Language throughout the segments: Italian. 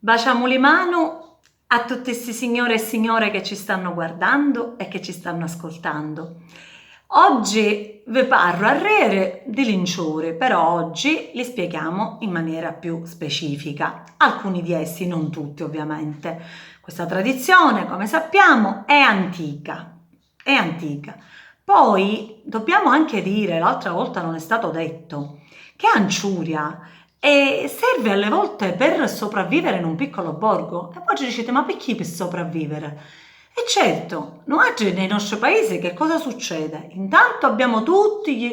Baciamo le mano a tutti questi signore e signore che ci stanno guardando e che ci stanno ascoltando. Oggi vi parlo a rere di linciuri, però oggi li spieghiamo in maniera più specifica. Alcuni di essi, non tutti ovviamente. Questa tradizione, come sappiamo, è antica. È antica. Poi dobbiamo anche dire, l'altra volta non è stato detto, che Anciuria serve alle volte per sopravvivere in un piccolo borgo. E poi ci dite, ma perché per sopravvivere? E certo, noi nei nostri paesi che cosa succede? Intanto abbiamo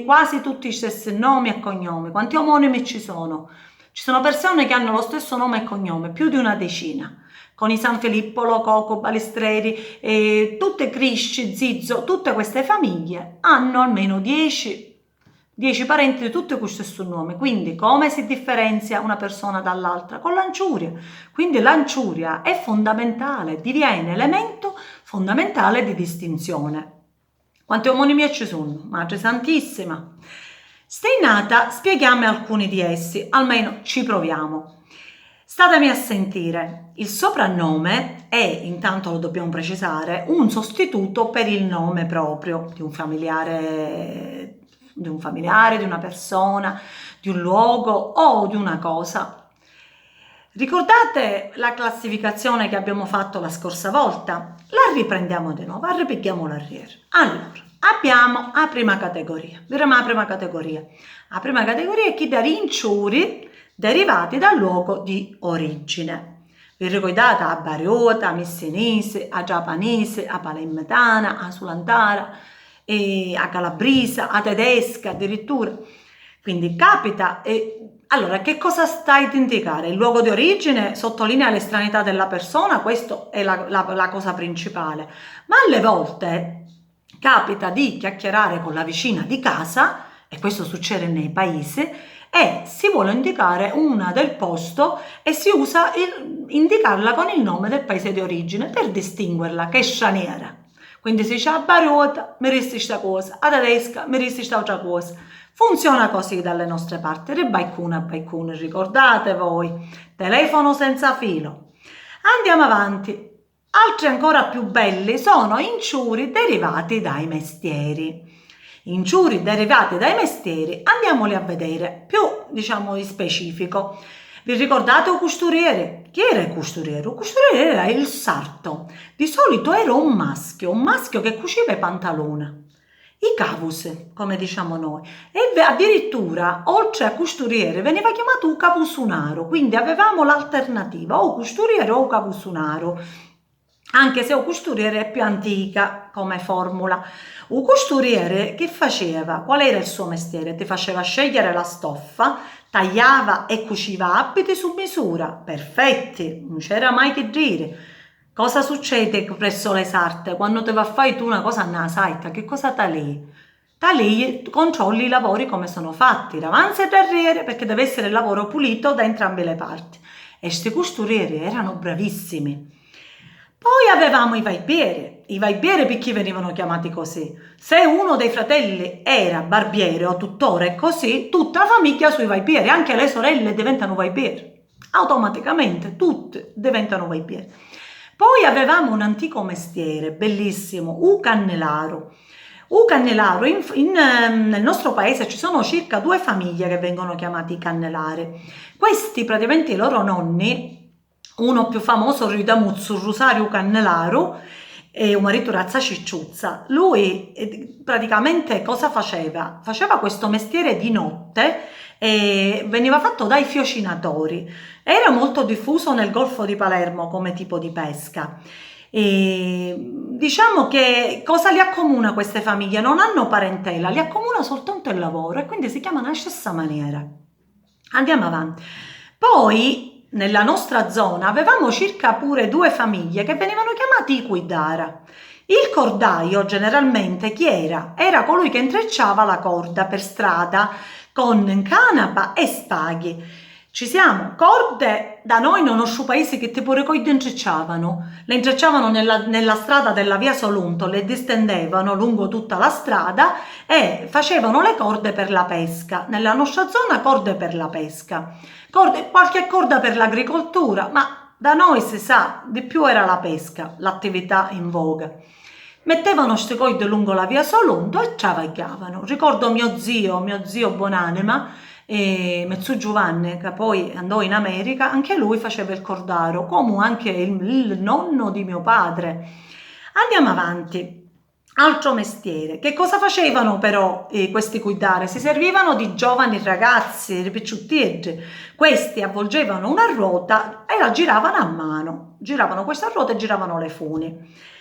quasi tutti gli stessi nomi e cognomi. Quanti omonimi ci sono? Ci sono persone che hanno lo stesso nome e cognome, più di una decina. Con i San Filippo, Lococo, Balestreri, tutte Crisci, Zizzo, tutte queste famiglie hanno almeno 10 parenti di tutti con lo stesso nome. Quindi come si differenzia una persona dall'altra? Con l'anciuria. Quindi l'anciuria è fondamentale, diviene elemento fondamentale di distinzione. Quanti omonimi ci sono? Madre Santissima. Steinata, spieghiamo alcuni di essi, almeno ci proviamo. Statemi a sentire, il soprannome è, intanto lo dobbiamo precisare, un sostituto per il nome proprio di un familiare, di una persona, di un luogo o di una cosa. Ricordate la classificazione che abbiamo fatto la scorsa volta? La riprendiamo di nuovo, ripetiamo l'arriere. Allora, abbiamo la prima categoria. Vedremo la prima categoria. La prima categoria è chi dà rinciuri derivati dal luogo di origine. Vi ricordate a Bariota, a Messinese, a Giapanese, a Palermitana, a Sulantara, a Calabrisa, a Tedesca addirittura. Quindi capita. Allora, che cosa stai ad indicare? Il luogo di origine sottolinea l'estraneità della persona, questa è la cosa principale, ma alle volte capita di chiacchierare con la vicina di casa, e questo succede nei paesi, e si vuole indicare una del posto e si usa indicarla con il nome del paese di origine per distinguerla, che è straniera. Quindi si dice a Bariota mi resti sta cosa, a Tedesca mi resti sta altra cosa. Funziona così dalle nostre parti, ribaicuna a baicuna, ricordate voi, telefono senza filo. Andiamo avanti. Altri ancora più belli sono inciuri derivati dai mestieri. Inciuri derivati dai mestieri, andiamoli a vedere più, diciamo, di specifico. Vi ricordate il costuriere? Chi era il costuriere? Il costuriere era il sarto. Di solito era un maschio che cuciva i pantaloni. I cavus, come diciamo noi, e addirittura oltre a costuriere veniva chiamato capusunaro, quindi avevamo l'alternativa o costuriere o capusunaro, anche se o costuriere è più antica come formula. Un costuriere che faceva? Qual era il suo mestiere? Ti faceva scegliere la stoffa, tagliava e cuciva abiti su misura, perfetti, non c'era mai che dire. Cosa succede presso le sarte? Quando te va a fare tu una cosa nella saita, che cosa tali? Tali controlli i lavori come sono fatti, davanti e darriere, perché deve essere il lavoro pulito da entrambe le parti. E questi costurieri erano bravissimi. Poi avevamo i vaibieri perché venivano chiamati così. Se uno dei fratelli era barbiere o tuttore così, tutta la famiglia sui vaibieri, anche le sorelle diventano vaibieri. Automaticamente tutte diventano vaibieri. Poi avevamo un antico mestiere bellissimo, u cannelaro. Cannelaro, nel nostro paese ci sono circa 2 famiglie che vengono chiamati cannelari. Questi praticamente i loro nonni, uno più famoso Ridamuzzu, Rosario Cannelaro, e un marito razza cicciuzza. Lui praticamente cosa faceva? Faceva questo mestiere di notte e veniva fatto dai fiocinatori. Era molto diffuso nel Golfo di Palermo come tipo di pesca. E diciamo che cosa li accomuna queste famiglie? Non hanno parentela, li accomuna soltanto il lavoro e quindi si chiamano alla stessa maniera. Andiamo avanti. Poi nella nostra zona avevamo circa pure 2 famiglie che venivano chiamati i Quidara. Il cordaio generalmente chi era? Era colui che intrecciava la corda per strada con canapa e spaghi. Ci siamo, corde da noi non ho su paesi che tipo le corde le intrecciavano nella strada della via Solunto, le distendevano lungo tutta la strada e facevano le corde per la pesca. Nella nostra zona corde per la pesca, qualche corda per l'agricoltura, ma da noi si sa, di più era la pesca, l'attività in voga. Mettevano ste corde lungo la via Solunto e travagliavano. Ricordo mio zio buonanima, Mezzo Giovanni, che poi andò in America, anche lui faceva il cordaro, come anche il nonno di mio padre. Andiamo avanti. Altro mestiere. Che cosa facevano però questi cuidare? Si servivano di giovani ragazzi, di picciottietti. Questi avvolgevano una ruota e la giravano a mano. Giravano questa ruota e giravano le funi.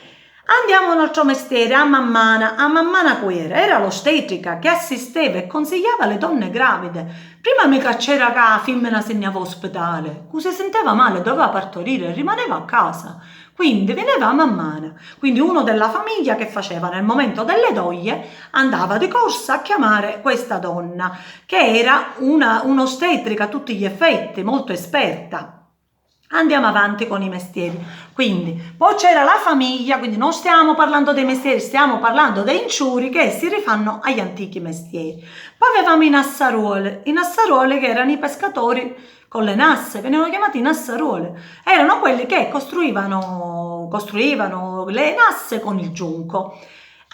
Andiamo a un altro mestiere, a mammana. A mammana quera era l'ostetrica che assisteva e consigliava le donne gravide. Prima mica c'era che la femmina segnava ospedale. Chi si sentiva male doveva partorire e rimaneva a casa. Quindi veniva a mammana. Quindi uno della famiglia che faceva nel momento delle doglie andava di corsa a chiamare questa donna, che era un'ostetrica a tutti gli effetti, molto esperta. Andiamo avanti con i mestieri. Quindi poi c'era la famiglia, quindi non stiamo parlando dei mestieri, stiamo parlando dei inciuri che si rifanno agli antichi mestieri. Poi avevamo i nassaruoli che erano i pescatori con le nasse, venivano chiamati nassaruoli. Erano quelli che costruivano le nasse con il giunco.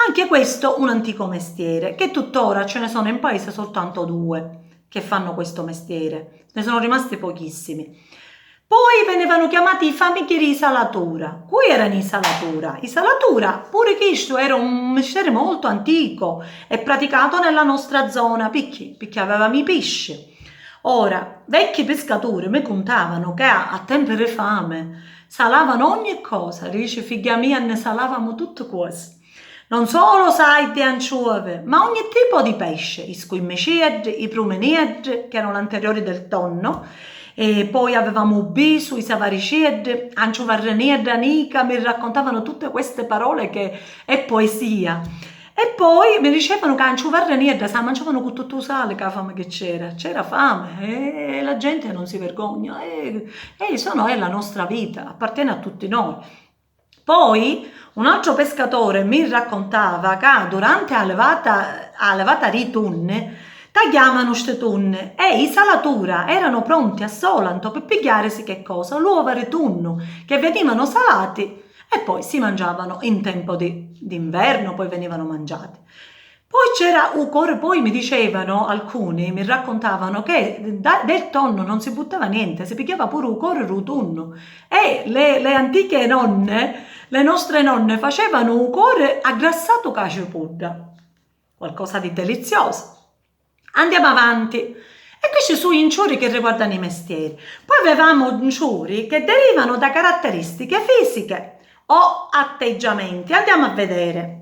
Anche questo un antico mestiere, che tuttora ce ne sono in paese soltanto 2 che fanno questo mestiere. Ne sono rimasti pochissimi. Poi venivano chiamati i famighieri di salatura. Qui erano i salatura. I salatura, pure questo era un mestiere molto antico e praticato nella nostra zona, perché avevamo i pesci. Ora, vecchi pescatori mi contavano che a tempo di fame salavano ogni cosa. Dice, figlia mia, ne salavamo tutte cose. Non solo saidi e anciove, ma ogni tipo di pesce. I squimicieddi, i prumenieddi, che erano anteriori del tonno, e poi avevamo Ubisu, i savariceddi, Anciovarrenieddi, Anica, mi raccontavano tutte queste parole che è poesia. E poi mi dicevano che Anciovarrenieddi si mangiavano con tutto il sale, che la fame che c'era fame e la gente non si vergogna, è la nostra vita, appartiene a tutti noi. Poi un altro pescatore mi raccontava che durante la levata di tunne tagliavano queste tunne e i salatura erano pronti a Solanto per pigliarsi che cosa? L'uova di tunno che venivano salati e poi si mangiavano in tempo d'inverno, poi venivano mangiati. Poi c'era poi mi dicevano alcuni, mi raccontavano che del tonno non si buttava niente, si picchiava pure un cuore il tonno e le antiche nonne, le nostre nonne facevano un cuore aggrassato con la cipolla, qualcosa di delizioso. Andiamo avanti. E questi sono gli inciuri che riguardano i mestieri. Poi avevamo inciuri che derivano da caratteristiche fisiche o atteggiamenti. Andiamo a vedere.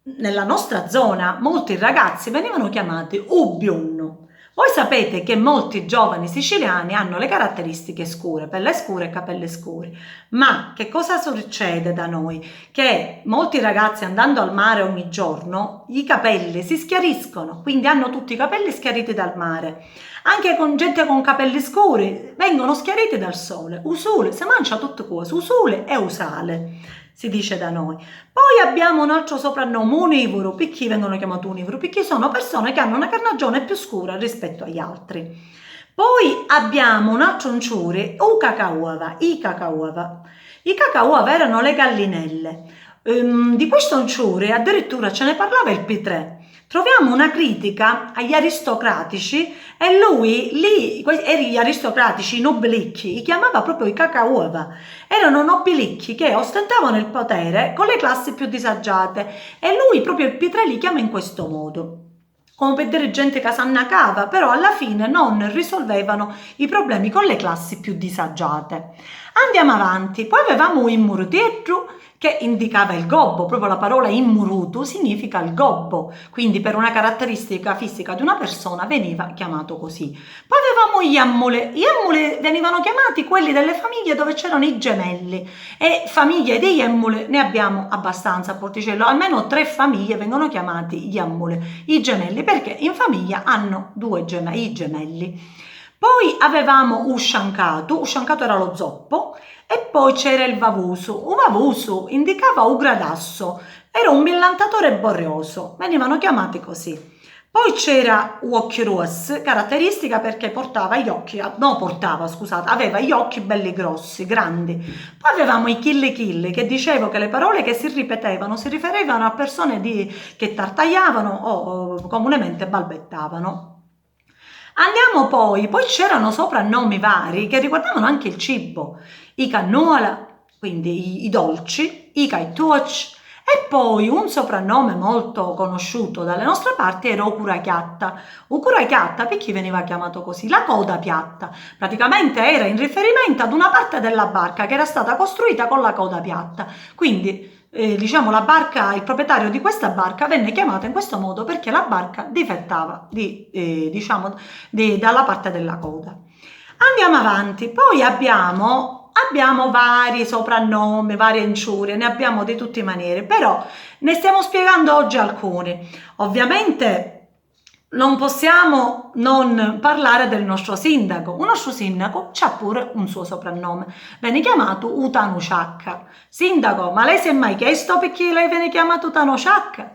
Nella nostra zona molti ragazzi venivano chiamati ubbiunno. Voi sapete che molti giovani siciliani hanno le caratteristiche scure, pelle scura e capelli scuri. Ma che cosa succede da noi? Che molti ragazzi andando al mare ogni giorno i capelli si schiariscono, quindi hanno tutti i capelli schiariti dal mare. Anche con gente con capelli scuri vengono schiariti dal sole. Usule, si mangia tutte cose, usule e usale, si dice da noi. Poi abbiamo un altro soprannome, univoro. Perché vengono chiamati univoro? Perché sono persone che hanno una carnagione più scura rispetto agli altri. Poi abbiamo un altro inciure, i cacauova. I cacauova erano le gallinelle. Di questo inciure addirittura ce ne parlava il P3. Troviamo una critica agli aristocratici e lui lì, gli aristocratici, i nobilicchi, li chiamava proprio i cacauova. Erano nobilicchi che ostentavano il potere con le classi più disagiate e lui proprio il P3 li chiama in questo modo. Come per dire gente che s'annacava, però alla fine non risolvevano i problemi con le classi più disagiate. Andiamo avanti, poi avevamo un immurutietru che indicava il gobbo, proprio la parola immurutu significa il gobbo, quindi per una caratteristica fisica di una persona veniva chiamato così. Poi avevamo gli ammule venivano chiamati quelli delle famiglie dove c'erano i gemelli e famiglie degli ammule ne abbiamo abbastanza a Porticello, almeno 3 famiglie vengono chiamati gli ammule, i gemelli, perché in famiglia hanno i gemelli. Poi avevamo usciancato era lo zoppo, e poi c'era il vavusu. Un vavusu indicava un gradasso, era un millantatore borioso, venivano chiamati così. Poi c'era Occhi Rossi, caratteristica perché portava gli occhi, no portava, scusate, aveva gli occhi belli grossi, grandi. Poi avevamo i Killy Killy, che dicevo che le parole che si ripetevano si riferivano a persone che tartagliavano o comunemente balbettavano. Andiamo poi c'erano soprannomi vari che riguardavano anche il cibo, i cannuola, quindi i dolci, i caituoci, e poi un soprannome molto conosciuto dalle nostre parti era Ocurachiatta. Ocurachiatta perché veniva chiamato così? La coda piatta. Praticamente era in riferimento ad una parte della barca che era stata costruita con la coda piatta. Quindi diciamo la barca, il proprietario di questa barca venne chiamato in questo modo perché la barca difettava dalla parte della coda. Andiamo avanti, poi abbiamo vari soprannomi, varie inciurie, ne abbiamo di tutte le maniere, però ne stiamo spiegando oggi alcuni. Ovviamente non possiamo non parlare del nostro sindaco. Un nostro sindaco ha pure un suo soprannome, viene chiamato Utanu Ciacca. Sindaco, ma lei si è mai chiesto perché lei viene chiamato Utanu Ciacca?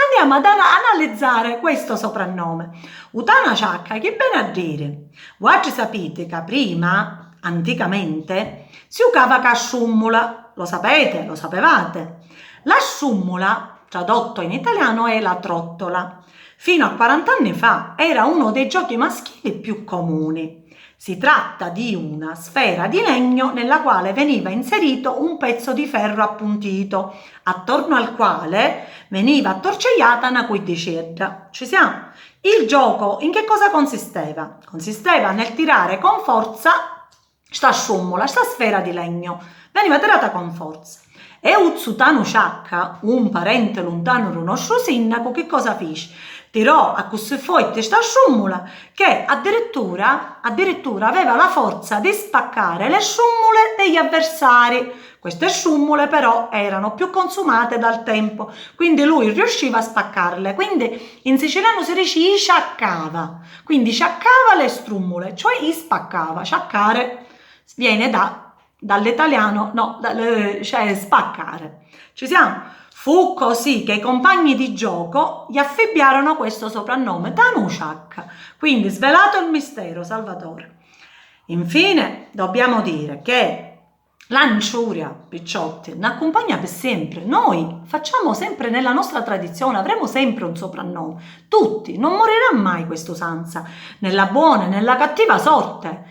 Andiamo ad analizzare questo soprannome. Utana Ciacca, che bene a dire? Voi sapete che prima, anticamente, si usava con sciummula, lo sapete, lo sapevate. La sciummula, tradotto in italiano, è la trottola. Fino a 40 anni fa era uno dei giochi maschili più comuni. Si tratta di una sfera di legno nella quale veniva inserito un pezzo di ferro appuntito, attorno al quale veniva attorcigliata una quindicedda. Ci siamo? Il gioco in che cosa consisteva? Consisteva nel tirare con forza sta sciummola, sta sfera di legno. Veniva tirata con forza. E Uzzutano Ciacca, un parente lontano del nostro sindaco, che cosa fece? Tirò a così forte sta sciummola che addirittura aveva la forza di spaccare le sciummole degli avversari. Queste sciummole però erano più consumate dal tempo, quindi lui riusciva a spaccarle. Quindi in siciliano si dice sciaccava, quindi sciaccava le strummole, cioè spaccava. Sciaccare viene dall'italiano, no, cioè spaccare. Ci siamo? Fu così che i compagni di gioco gli affibbiarono questo soprannome, Tanu Ciacca. Quindi, svelato il mistero, Salvatore. Infine, dobbiamo dire che l'anciuria, picciotti, ne accompagna per sempre. Noi facciamo sempre nella nostra tradizione, avremo sempre un soprannome. Tutti, non morirà mai questa usanza, nella buona e nella cattiva sorte.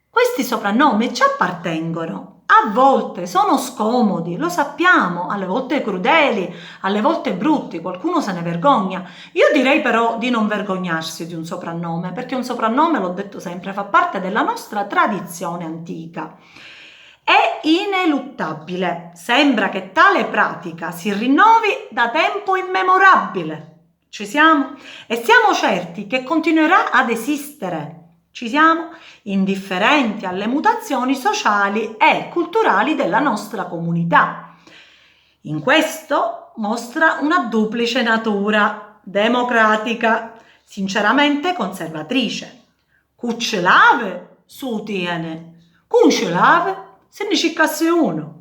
Questi soprannomi ci appartengono. A volte sono scomodi, lo sappiamo, alle volte crudeli, alle volte brutti, qualcuno se ne vergogna. Io direi però di non vergognarsi di un soprannome, perché un soprannome, l'ho detto sempre, fa parte della nostra tradizione antica. È ineluttabile, sembra che tale pratica si rinnovi da tempo immemorabile. Ci siamo? E siamo certi che continuerà ad esistere. Ci siamo? Indifferenti alle mutazioni sociali e culturali della nostra comunità. In questo mostra una duplice natura, democratica, sinceramente conservatrice. Cuccelave su tiene, cuccelave se ne ciccasse uno.